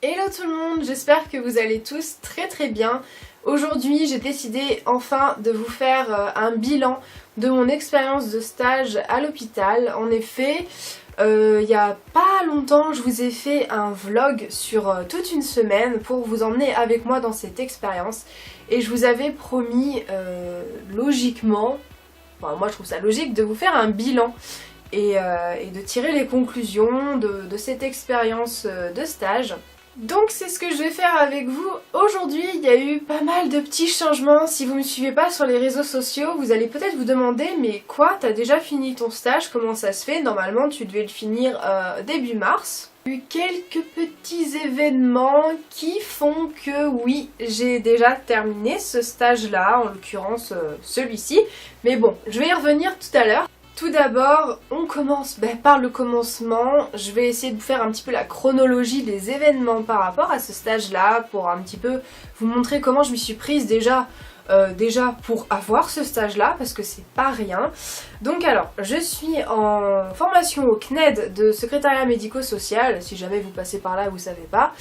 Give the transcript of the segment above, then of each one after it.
Hello tout le monde, j'espère que vous allez tous très bien. Aujourd'hui j'ai décidé enfin de vous faire un bilan de mon expérience de stage à l'hôpital. En effet, il n'y a pas longtemps je vous ai fait un vlog sur toute une semaine pour vous emmener avec moi dans cette expérience. Et je vous avais promis logiquement, enfin moi je trouve ça logique, de vous faire un bilan. Et de tirer les conclusions de cette expérience de stage. Donc c'est ce que je vais faire avec vous. Aujourd'hui, il y a eu pas mal de petits changements. Si vous ne me suivez pas sur les réseaux sociaux, vous allez peut-être vous demander mais quoi, t'as déjà fini ton stage? Comment ça se fait? Normalement tu devais le finir début mars. Il y a eu quelques petits événements qui font que oui, j'ai déjà terminé ce stage-là, en l'occurrence celui-ci. Mais bon, je vais y revenir tout à l'heure. Tout d'abord, on commence par le commencement. Je vais essayer de vous faire un petit peu la chronologie des événements par rapport à ce stage-là pour un petit peu vous montrer comment je m'y suis prise déjà pour avoir ce stage-là parce que c'est pas rien. Donc alors, je suis en formation au CNED de secrétariat médico-social, si jamais vous passez par là vous savez pas.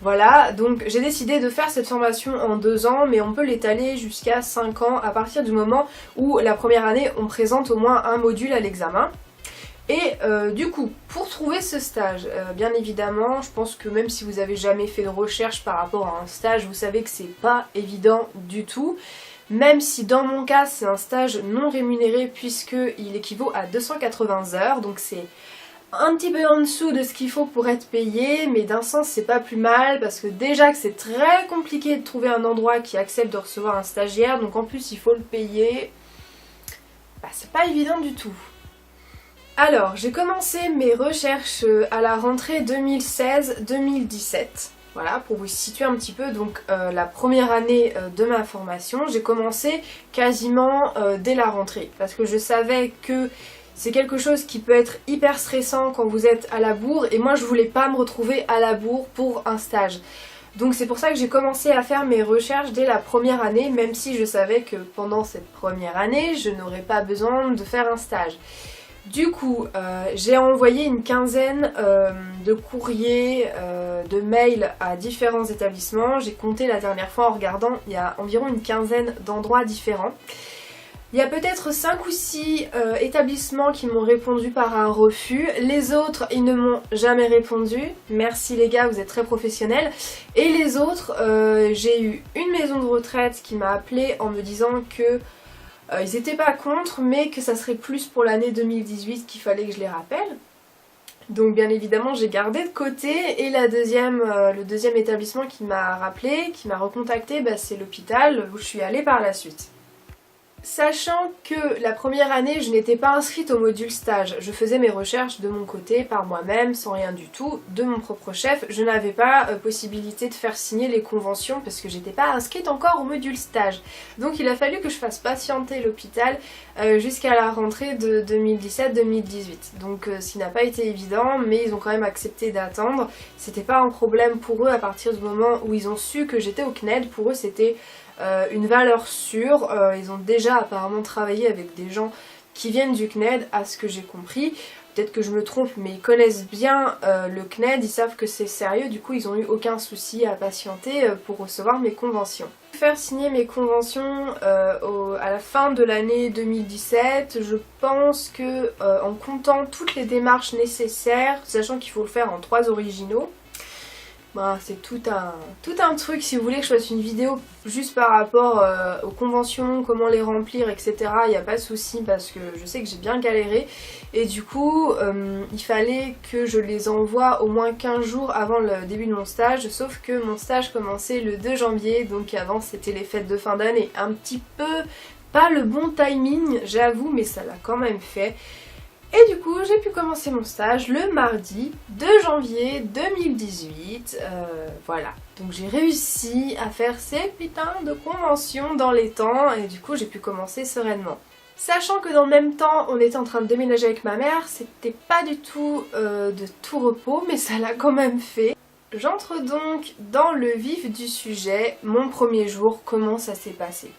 Voilà, donc j'ai décidé de faire cette formation en 2 ans, mais on peut l'étaler jusqu'à 5 ans à partir du moment où la première année on présente au moins un module à l'examen. Et du coup, pour trouver ce stage, bien évidemment, je pense que même si vous avez jamais fait de recherche par rapport à un stage, vous savez que c'est pas évident du tout. Même si dans mon cas c'est un stage non rémunéré puisqu'il équivaut à 280 heures, donc c'est un petit peu en dessous de ce qu'il faut pour être payé, mais d'un sens c'est pas plus mal parce que déjà que c'est très compliqué de trouver un endroit qui accepte de recevoir un stagiaire, donc en plus il faut le payer, c'est pas évident du tout. Alors, j'ai commencé mes recherches à la rentrée 2016-2017, voilà, pour vous situer un petit peu, donc la première année de ma formation, j'ai commencé quasiment dès la rentrée, parce que je savais que c'est quelque chose qui peut être hyper stressant quand vous êtes à la bourre, et moi je voulais pas me retrouver à la bourre pour un stage. Donc c'est pour ça que j'ai commencé à faire mes recherches dès la première année, même si je savais que pendant cette première année, je n'aurais pas besoin de faire un stage. Du coup, j'ai envoyé une quinzaine de courriers, de mails à différents établissements. J'ai compté la dernière fois en regardant, il y a environ une quinzaine d'endroits différents. Il y a peut-être 5 ou 6 établissements qui m'ont répondu par un refus. Les autres, ils ne m'ont jamais répondu. Merci les gars, vous êtes très professionnels. Et les autres, j'ai eu une maison de retraite qui m'a appelée en me disant que ils n'étaient pas contre, mais que ça serait plus pour l'année 2018 qu'il fallait que je les rappelle. Donc bien évidemment j'ai gardé de côté, et le deuxième établissement qui m'a rappelé, qui m'a recontacté, c'est l'hôpital où je suis allée par la suite. Sachant que la première année je n'étais pas inscrite au module stage, je faisais mes recherches de mon côté par moi-même, sans rien du tout, de mon propre chef, je n'avais pas possibilité de faire signer les conventions parce que j'étais pas inscrite encore au module stage. Donc il a fallu que je fasse patienter l'hôpital jusqu'à la rentrée de 2017-2018. Donc ce qui n'a pas été évident, mais ils ont quand même accepté d'attendre. C'était pas un problème pour eux à partir du moment où ils ont su que j'étais au CNED, pour eux c'était une valeur sûre. Ils ont déjà apparemment travaillé avec des gens qui viennent du CNED, à ce que j'ai compris. Peut-être que je me trompe, mais ils connaissent bien le CNED, ils savent que c'est sérieux, du coup ils n'ont eu aucun souci à patienter pour recevoir mes conventions. Faire signer mes conventions à la fin de l'année 2017, je pense que en comptant toutes les démarches nécessaires, sachant qu'il faut le faire en 3 originaux, c'est tout un truc. Si vous voulez que je fasse une vidéo juste par rapport aux conventions, comment les remplir, etc., il n'y a pas de souci parce que je sais que j'ai bien galéré. Et du coup, il fallait que je les envoie au moins 15 jours avant le début de mon stage, sauf que mon stage commençait le 2 janvier, donc avant c'était les fêtes de fin d'année. Un petit peu pas le bon timing, j'avoue, mais ça l'a quand même fait. Et du coup j'ai pu commencer mon stage le mardi 2 janvier 2018, voilà. Donc j'ai réussi à faire ces putains de conventions dans les temps et du coup j'ai pu commencer sereinement. Sachant que dans le même temps on était en train de déménager avec ma mère, c'était pas du tout de tout repos, mais ça l'a quand même fait. J'entre donc dans le vif du sujet, mon premier jour, comment ça s'est passé.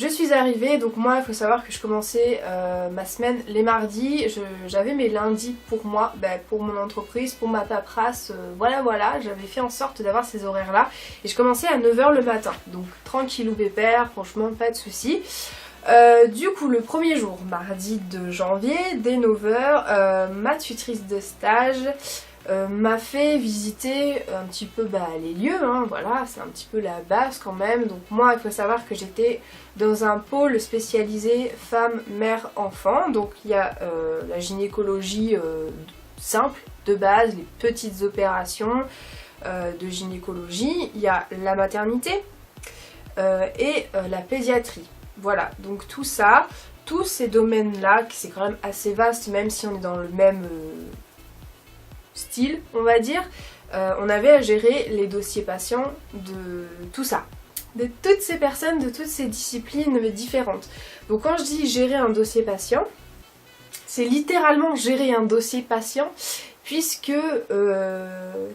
Je suis arrivée, donc moi il faut savoir que je commençais ma semaine les mardis, j'avais mes lundis pour moi, pour mon entreprise, pour ma paperasse, voilà, j'avais fait en sorte d'avoir ces horaires là et je commençais à 9 h le matin, donc tranquillou pépère, franchement pas de soucis. Du coup le premier jour, mardi 2 janvier, dès 9 h, ma tutrice de stage m'a fait visiter un petit peu les lieux, hein, voilà, c'est un petit peu la base quand même. Donc moi il faut savoir que j'étais dans un pôle spécialisé femmes, mères, enfants. Donc il y a la gynécologie simple, de base, les petites opérations de gynécologie, il y a la maternité et la pédiatrie. Voilà, donc tout ça, tous ces domaines-là, c'est quand même assez vaste, même si on est dans le même style, on va dire, on avait à gérer les dossiers patients de tout ça, de toutes ces personnes, de toutes ces disciplines différentes. Donc quand je dis gérer un dossier patient, c'est littéralement gérer un dossier patient, puisque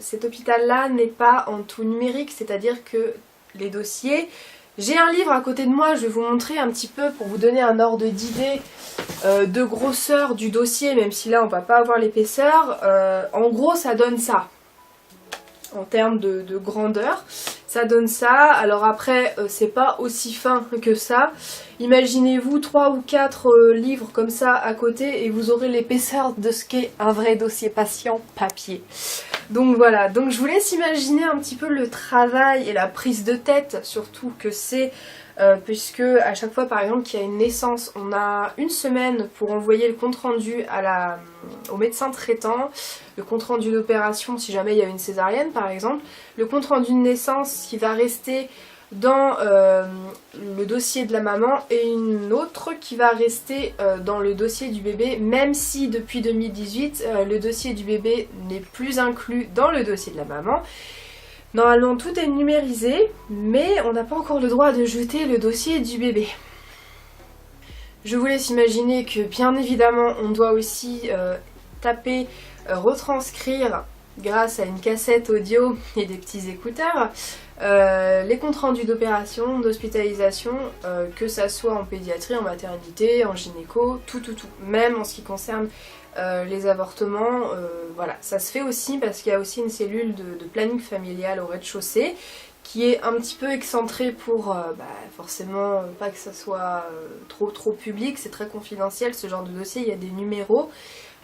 cet hôpital-là n'est pas en tout numérique, c'est-à-dire que les dossiers... J'ai un livre à côté de moi, je vais vous montrer un petit peu pour vous donner un ordre d'idée de grosseur du dossier, même si là on va pas avoir l'épaisseur. En gros ça donne ça, en termes de grandeur, ça donne ça. Alors après c'est pas aussi fin que ça, imaginez-vous 3 ou 4 livres comme ça à côté et vous aurez l'épaisseur de ce qu'est un vrai dossier patient papier. Donc voilà, donc je vous laisse imaginer un petit peu le travail et la prise de tête surtout que c'est, puisque à chaque fois par exemple qu'il y a une naissance, on a une semaine pour envoyer le compte rendu au médecin traitant, le compte rendu d'opération si jamais il y a une césarienne par exemple, le compte rendu de naissance qui va rester dans le dossier de la maman et une autre qui va rester dans le dossier du bébé, même si depuis 2018 le dossier du bébé n'est plus inclus dans le dossier de la maman. Normalement tout est numérisé, mais on n'a pas encore le droit de jeter le dossier du bébé. Je vous laisse imaginer que bien évidemment on doit aussi taper, retranscrire grâce à une cassette audio et des petits écouteurs les comptes rendus d'opération, d'hospitalisation, que ça soit en pédiatrie, en maternité, en gynéco, tout. Même en ce qui concerne les avortements, voilà. Ça se fait aussi parce qu'il y a aussi une cellule de planning familial au rez-de-chaussée qui est un petit peu excentrée pour forcément pas que ça soit trop public, c'est très confidentiel ce genre de dossier, il y a des numéros.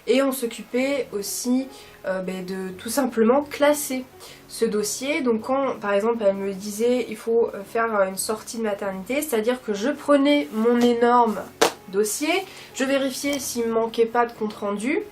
Et on s'occupait aussi de tout simplement classer ce dossier. Donc quand par exemple elle me disait il faut faire une sortie de maternité, c'est-à-dire que je prenais mon énorme dossier, je vérifiais s'il ne manquait pas de compte rendu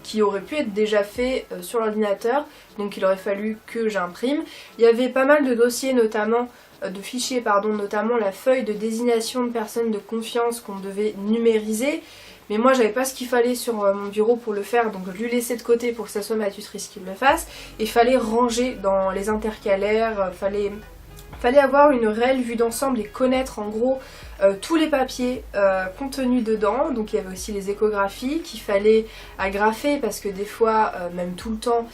qui aurait pu être déjà fait sur l'ordinateur, donc il aurait fallu que j'imprime. Il y avait pas mal de dossiers notamment, de fichiers pardon, notamment la feuille de désignation de personnes de confiance qu'on devait numériser. Mais moi j'avais pas ce qu'il fallait sur mon bureau pour le faire, donc je lui laissais de côté pour que ça soit ma tutrice qui le fasse. Et il fallait ranger dans les intercalaires, fallait avoir une réelle vue d'ensemble et connaître en gros tous les papiers contenus dedans. Donc il y avait aussi les échographies qu'il fallait agrafer parce que des fois, même tout le temps,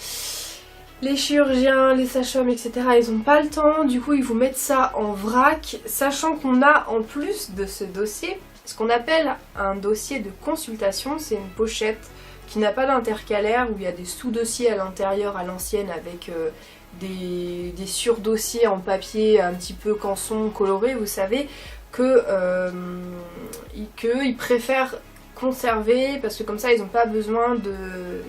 les chirurgiens, les sages-femmes, etc. ils n'ont pas le temps. Du coup ils vous mettent ça en vrac, sachant qu'on a en plus de ce dossier ce qu'on appelle un dossier de consultation. C'est une pochette qui n'a pas d'intercalaire, où il y a des sous-dossiers à l'intérieur à l'ancienne avec des surdossiers en papier un petit peu canson, coloré, vous savez, qu'ils préfèrent conserver parce que comme ça ils n'ont pas besoin de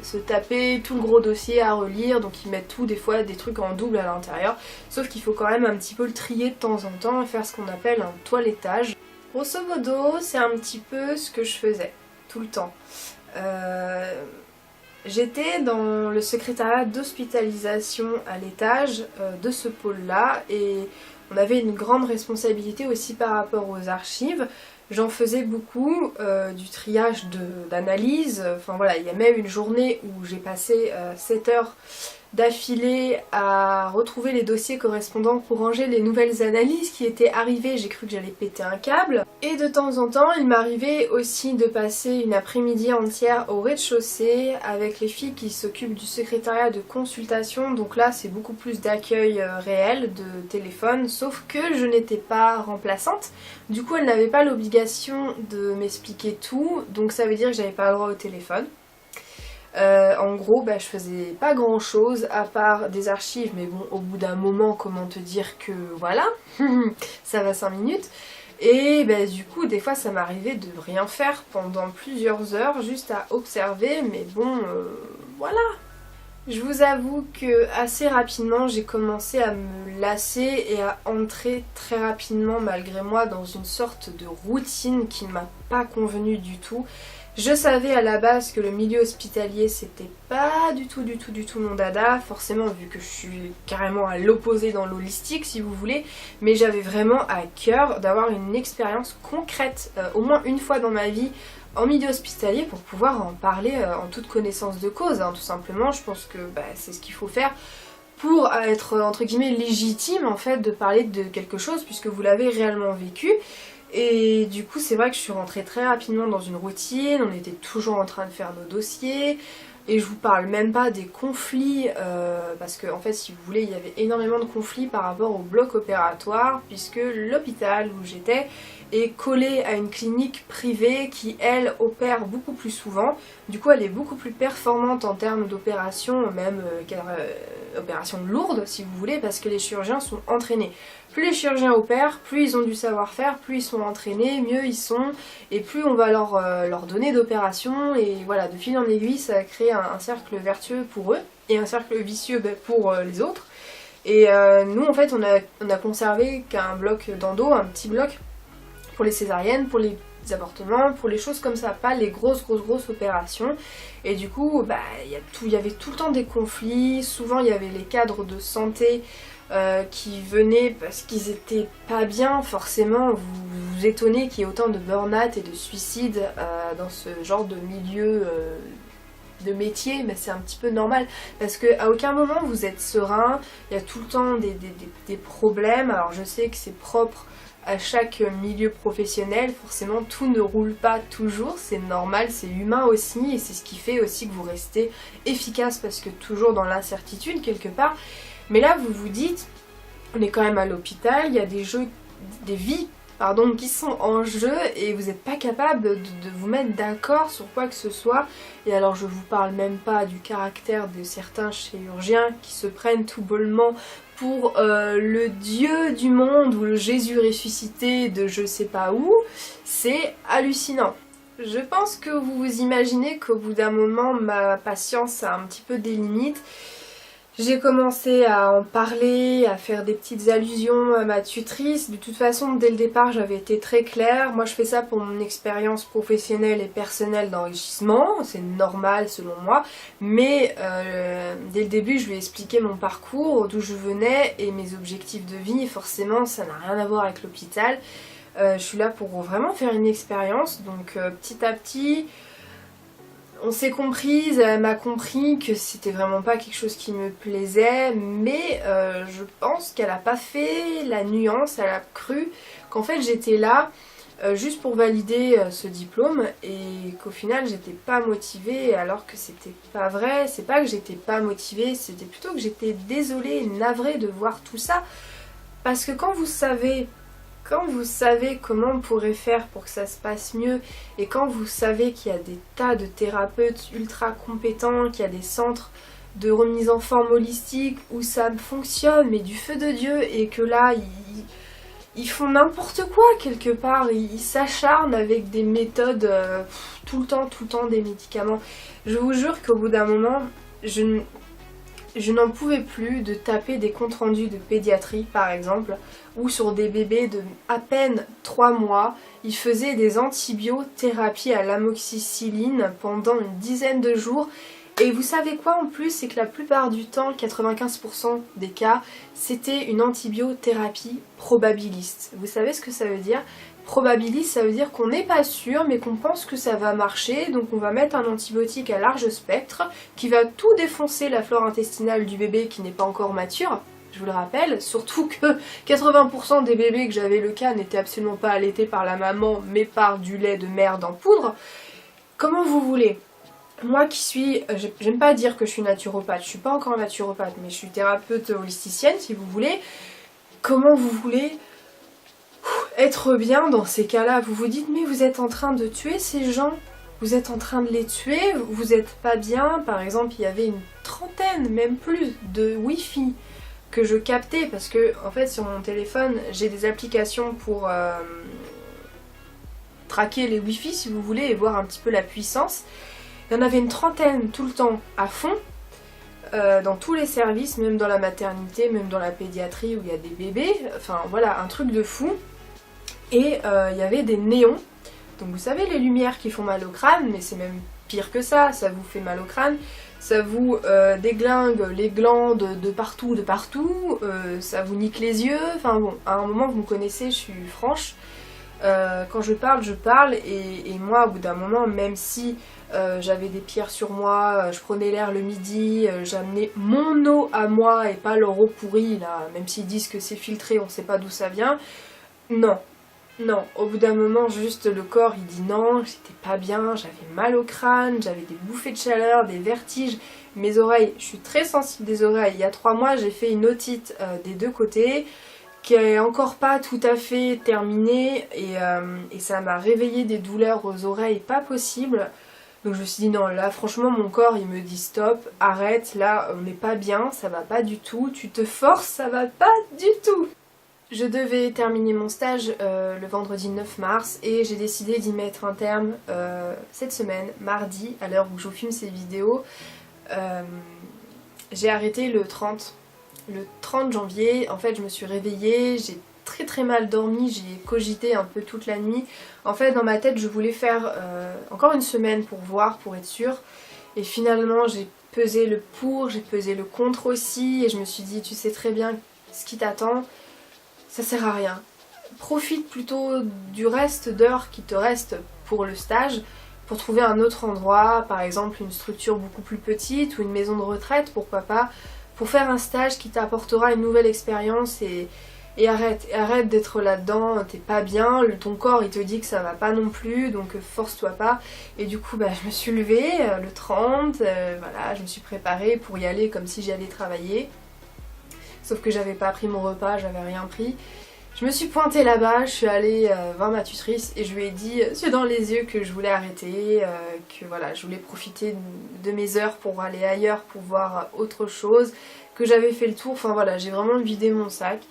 se taper tout le gros dossier à relire, donc ils mettent tout, des fois des trucs en double à l'intérieur, sauf qu'il faut quand même un petit peu le trier de temps en temps et faire ce qu'on appelle un toilettage. Grosso modo, c'est un petit peu ce que je faisais tout le temps. J'étais dans le secrétariat d'hospitalisation à l'étage de ce pôle-là et on avait une grande responsabilité aussi par rapport aux archives. J'en faisais beaucoup, du triage d'analyse, enfin voilà, il y a même une journée où j'ai passé 7 heures d'affilée à retrouver les dossiers correspondants pour ranger les nouvelles analyses qui étaient arrivées, j'ai cru que j'allais péter un câble. Et de temps en temps, il m'arrivait aussi de passer une après-midi entière au rez-de-chaussée avec les filles qui s'occupent du secrétariat de consultation, donc là c'est beaucoup plus d'accueil réel, de téléphone, sauf que je n'étais pas remplaçante, du coup elles n'avaient pas l'obligation de m'expliquer tout, donc ça veut dire que j'avais pas le droit au téléphone. En gros, je faisais pas grand chose à part des archives, mais bon, au bout d'un moment, comment te dire que voilà, ça va 5 minutes. Et du coup, des fois, ça m'arrivait de rien faire pendant plusieurs heures, juste à observer, mais bon, voilà. Je vous avoue que assez rapidement, j'ai commencé à me lasser et à entrer très rapidement, malgré moi, dans une sorte de routine qui ne m'a pas convenu du tout. Je savais à la base que le milieu hospitalier c'était pas du tout mon dada, forcément vu que je suis carrément à l'opposé dans l'holistique si vous voulez, mais j'avais vraiment à cœur d'avoir une expérience concrète, au moins une fois dans ma vie, en milieu hospitalier pour pouvoir en parler en toute connaissance de cause, tout simplement. Je pense que c'est ce qu'il faut faire pour être entre guillemets légitime en fait de parler de quelque chose puisque vous l'avez réellement vécu. Et du coup c'est vrai que je suis rentrée très rapidement dans une routine, on était toujours en train de faire nos dossiers, et je vous parle même pas des conflits, parce que en fait si vous voulez il y avait énormément de conflits par rapport au bloc opératoire, puisque l'hôpital où j'étais est collé à une clinique privée qui elle opère beaucoup plus souvent, du coup elle est beaucoup plus performante en termes d'opérations, même opérations lourdes si vous voulez, parce que les chirurgiens sont entraînés. Plus les chirurgiens opèrent, plus ils ont du savoir-faire, plus ils sont entraînés, mieux ils sont, et plus on va leur donner d'opérations, et voilà, de fil en aiguille, ça crée un cercle vertueux pour eux, et un cercle vicieux pour les autres. Et nous, en fait, on a conservé qu'un bloc d'endo, un petit bloc, pour les césariennes, pour les avortements, pour les choses comme ça, pas les grosses opérations. Et du coup, il y avait tout le temps des conflits, souvent il y avait les cadres de santé qui venaient parce qu'ils étaient pas bien, forcément vous vous étonnez qu'il y ait autant de burn-out et de suicides dans ce genre de milieu de métier, mais c'est un petit peu normal parce qu'à aucun moment vous êtes serein, il y a tout le temps des problèmes. Alors je sais que c'est propre à chaque milieu professionnel, forcément tout ne roule pas toujours, c'est normal, c'est humain aussi, et c'est ce qui fait aussi que vous restez efficace parce que toujours dans l'incertitude quelque part. Mais là vous vous dites, on est quand même à l'hôpital, il y a des vies qui sont en jeu et vous n'êtes pas capable de vous mettre d'accord sur quoi que ce soit. Et alors je vous parle même pas du caractère de certains chirurgiens qui se prennent tout bonnement pour le dieu du monde ou le Jésus ressuscité de je sais pas où. C'est hallucinant. Je pense que vous vous imaginez qu'au bout d'un moment ma patience a un petit peu des limites. J'ai commencé à en parler, à faire des petites allusions à ma tutrice. De toute façon, dès le départ, j'avais été très claire. Moi, je fais ça pour mon expérience professionnelle et personnelle d'enrichissement. C'est normal selon moi. Mais dès le début, je lui ai expliqué mon parcours, d'où je venais et mes objectifs de vie. Et forcément, ça n'a rien à voir avec l'hôpital. Je suis là pour vraiment faire une expérience. Donc petit à petit... on s'est comprise, elle m'a compris que c'était vraiment pas quelque chose qui me plaisait, mais je pense qu'elle a pas fait la nuance, elle a cru qu'en fait j'étais là juste pour valider ce diplôme et qu'au final j'étais pas motivée, alors que c'était pas vrai. C'est pas que j'étais pas motivée, c'était plutôt que j'étais désolée et navrée de voir tout ça, parce que quand vous savez comment on pourrait faire pour que ça se passe mieux, et quand vous savez qu'il y a des tas de thérapeutes ultra compétents, qu'il y a des centres de remise en forme holistique où ça fonctionne mais du feu de Dieu, et que là ils font n'importe quoi quelque part, ils s'acharnent avec des méthodes tout le temps des médicaments. Je vous jure qu'au bout d'un moment, je n'en pouvais plus de taper des comptes rendus de pédiatrie par exemple, où sur des bébés de à peine 3 mois, ils faisaient des antibiothérapies à l'amoxicilline pendant une dizaine de jours. Et vous savez quoi en plus, c'est que la plupart du temps, 95% des cas, c'était une antibiothérapie probabiliste. Vous savez ce que ça veut dire? probabiliste, ça veut dire qu'on n'est pas sûr mais qu'on pense que ça va marcher, donc on va mettre un antibiotique à large spectre qui va tout défoncer la flore intestinale du bébé qui n'est pas encore mature. Je vous le rappelle, surtout que 80% des bébés que j'avais le cas n'étaient absolument pas allaités par la maman mais par du lait de merde en poudre. Comment vous voulez? Moi qui suis, j'aime pas dire que je suis naturopathe, je suis pas encore naturopathe mais je suis thérapeute holisticienne si vous voulez. Comment vous voulez être bien dans ces cas-là? Vous vous dites mais vous êtes en train de tuer ces gens, vous êtes en train de les tuer, vous êtes pas bien. Par exemple il y avait une trentaine, même plus, de Wi-Fi que je captais parce que en fait sur mon téléphone j'ai des applications pour traquer les Wi-Fi si vous voulez et voir un petit peu la puissance. Il y en avait une trentaine tout le temps à fond, dans tous les services, même dans la maternité, même dans la pédiatrie où il y a des bébés, enfin voilà, un truc de fou. Et il y avait des néons, donc vous savez les lumières qui font mal au crâne, mais c'est même pire que ça vous fait mal au crâne, ça vous déglingue les glandes de partout, ça vous nique les yeux, enfin bon, à un moment vous me connaissez, je suis franche, quand je parle, et moi au bout d'un moment, même si j'avais des pierres sur moi, je prenais l'air le midi, j'amenais mon eau à moi et pas leur eau pourrie, là, même s'ils disent que c'est filtré, on sait pas d'où ça vient, non. Non, au bout d'un moment, juste le corps il dit non, j'étais pas bien, j'avais mal au crâne, j'avais des bouffées de chaleur, des vertiges, mes oreilles, je suis très sensible des oreilles. Il y a 3 mois, j'ai fait une otite des 2 côtés, qui est encore pas tout à fait terminée, et ça m'a réveillé des douleurs aux oreilles pas possible. Donc je me suis dit non, là franchement mon corps il me dit stop, arrête, là on n'est pas bien, ça va pas du tout, tu te forces, ça va pas du tout. Je devais terminer mon stage le vendredi 9 mars et j'ai décidé d'y mettre un terme cette semaine, mardi, à l'heure où je vous filme ces vidéos. J'ai arrêté le 30 janvier. En fait je me suis réveillée, j'ai très mal dormi, j'ai cogité un peu toute la nuit. En fait dans ma tête je voulais faire encore une semaine pour voir, pour être sûre. Et finalement j'ai pesé le pour, j'ai pesé le contre aussi et je me suis dit tu sais très bien ce qui t'attend. Ça sert à rien. Profite plutôt du reste d'heures qui te reste pour le stage, pour trouver un autre endroit, par exemple une structure beaucoup plus petite ou une maison de retraite, pourquoi pas, pour faire un stage qui t'apportera une nouvelle expérience et arrête d'être là-dedans, t'es pas bien, ton corps il te dit que ça va pas non plus, donc force-toi pas. Et du coup je me suis levée le 30, voilà, je me suis préparée pour y aller comme si j'y allais travailler. Sauf que j'avais pas pris mon repas, j'avais rien pris. Je me suis pointée là-bas, je suis allée voir ma tutrice et je lui ai dit, yeux dans les yeux, que je voulais arrêter, que voilà, je voulais profiter de mes heures pour aller ailleurs, pour voir autre chose, que j'avais fait le tour, enfin voilà, j'ai vraiment vidé mon sac.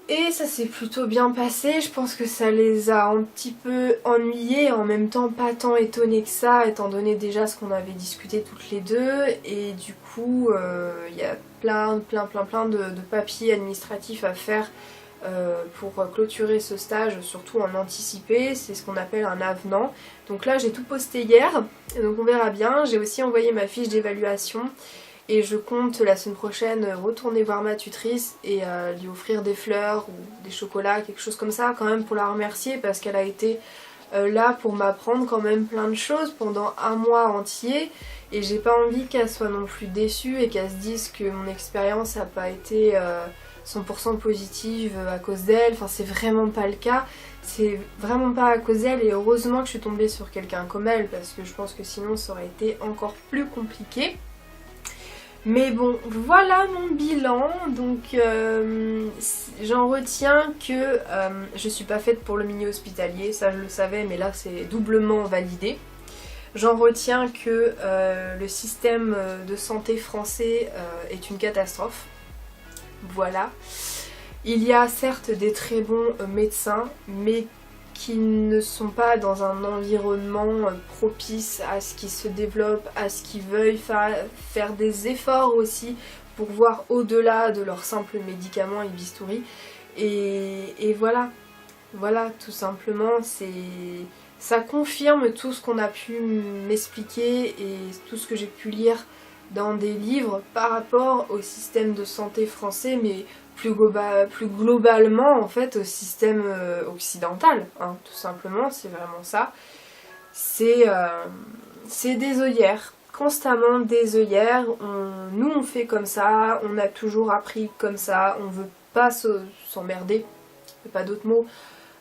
Et ça s'est plutôt bien passé, je pense que ça les a un petit peu ennuyés, en même temps pas tant étonnés que ça, étant donné déjà ce qu'on avait discuté toutes les deux, et du coup il y a plein de papiers administratifs à faire pour clôturer ce stage, surtout en anticipé, c'est ce qu'on appelle un avenant. Donc là j'ai tout posté hier, donc on verra bien, j'ai aussi envoyé ma fiche d'évaluation. Et je compte la semaine prochaine retourner voir ma tutrice et lui offrir des fleurs ou des chocolats, quelque chose comme ça quand même pour la remercier parce qu'elle a été là pour m'apprendre quand même plein de choses pendant un mois entier et j'ai pas envie qu'elle soit non plus déçue et qu'elle se dise que mon expérience n'a pas été 100% positive à cause d'elle, enfin c'est vraiment pas le cas, c'est vraiment pas à cause d'elle et heureusement que je suis tombée sur quelqu'un comme elle parce que je pense que sinon ça aurait été encore plus compliqué. Mais bon, voilà mon bilan, donc j'en retiens que je suis pas faite pour le milieu hospitalier, ça je le savais, mais là c'est doublement validé. J'en retiens que le système de santé français est une catastrophe, voilà. Il y a certes des très bons médecins, mais qui ne sont pas dans un environnement propice à ce qu'ils se développent, à ce qu'ils veuillent faire des efforts aussi pour voir au-delà de leurs simples médicaments et bistouris. Et voilà, tout simplement, ça confirme tout ce qu'on a pu m'expliquer et tout ce que j'ai pu lire dans des livres par rapport au système de santé français, mais plus globalement en fait au système occidental, hein, tout simplement, c'est vraiment ça. C'est des œillères, constamment des œillères, nous on fait comme ça, on a toujours appris comme ça, on veut pas s'emmerder, pas d'autres mots,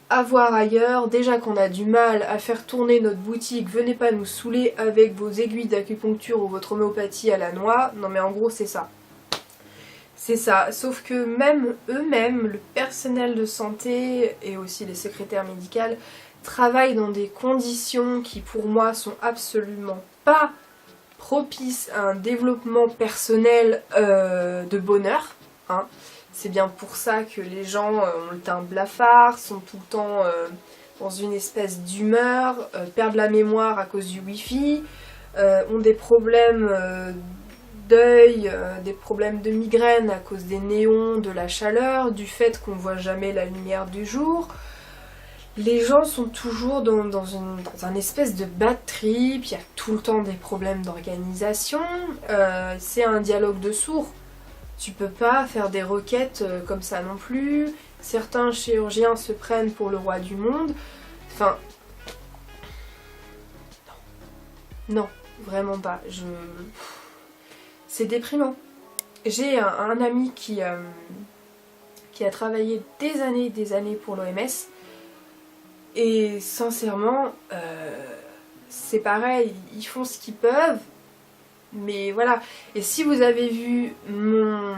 à voir ailleurs, déjà qu'on a du mal à faire tourner notre boutique, venez pas nous saouler avec vos aiguilles d'acupuncture ou votre homéopathie à la noix, non mais en gros c'est ça. C'est ça, sauf que même eux-mêmes, le personnel de santé et aussi les secrétaires médicales, travaillent dans des conditions qui pour moi sont absolument pas propices à un développement personnel de bonheur. Hein. C'est bien pour ça que les gens ont le teint blafard, sont tout le temps dans une espèce d'humeur, perdent la mémoire à cause du wifi, ont des problèmes d'œil, des problèmes de migraine à cause des néons, de la chaleur, du fait qu'on voit jamais la lumière du jour. Les gens sont toujours dans un espèce de bad trip, il y a tout le temps des problèmes d'organisation, c'est un dialogue de sourds. Tu peux pas faire des requêtes comme ça non plus, certains chirurgiens se prennent pour le roi du monde, enfin... Non, vraiment pas, c'est déprimant. J'ai un ami qui a travaillé des années pour l'OMS, et sincèrement, c'est pareil, ils font ce qu'ils peuvent, mais voilà. Et si vous avez vu mon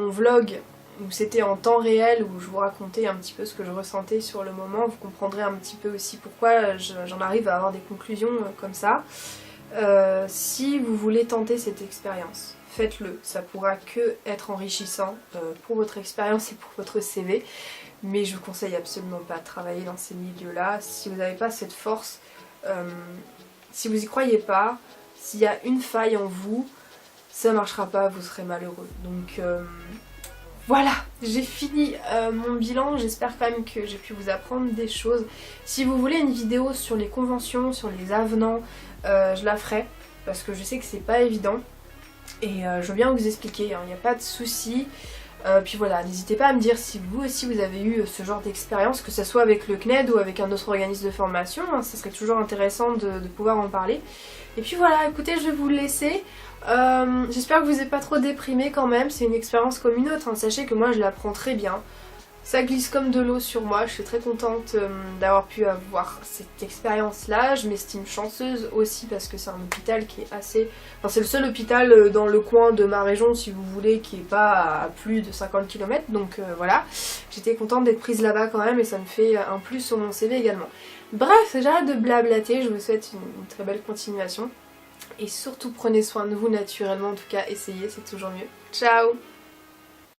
vlog, où c'était en temps réel, où je vous racontais un petit peu ce que je ressentais sur le moment, vous comprendrez un petit peu aussi pourquoi j'en arrive à avoir des conclusions comme ça. Si vous voulez tenter cette expérience, faites-le, ça pourra que être enrichissant pour votre expérience et pour votre CV. Mais je vous conseille absolument pas de travailler dans ces milieux-là. Si vous n'avez pas cette force, si vous y croyez pas, s'il y a une faille en vous, ça marchera pas, vous serez malheureux. Donc voilà, j'ai fini mon bilan. J'espère quand même que j'ai pu vous apprendre des choses. Si vous voulez une vidéo sur les conventions, sur les avenants, je la ferai parce que je sais que c'est pas évident. Et je veux bien vous expliquer, il n'y a pas de souci. Puis voilà, n'hésitez pas à me dire si vous aussi vous avez eu ce genre d'expérience, que ce soit avec le CNED ou avec un autre organisme de formation, hein, ça serait toujours intéressant de pouvoir en parler. Et puis voilà, écoutez, je vais vous laisser. J'espère que vous n'êtes pas trop déprimé quand même, c'est une expérience comme une autre, hein. Sachez que moi je la prends très bien. Ça glisse comme de l'eau sur moi, je suis très contente d'avoir pu avoir cette expérience-là. Je m'estime chanceuse aussi parce que c'est un hôpital qui est assez... Enfin c'est le seul hôpital dans le coin de ma région si vous voulez qui est pas à plus de 50 km. Donc voilà, j'étais contente d'être prise là-bas quand même et ça me fait un plus sur mon CV également. Bref, j'arrête de blablater, je vous souhaite une très belle continuation. Et surtout prenez soin de vous naturellement, en tout cas essayez, c'est toujours mieux. Ciao!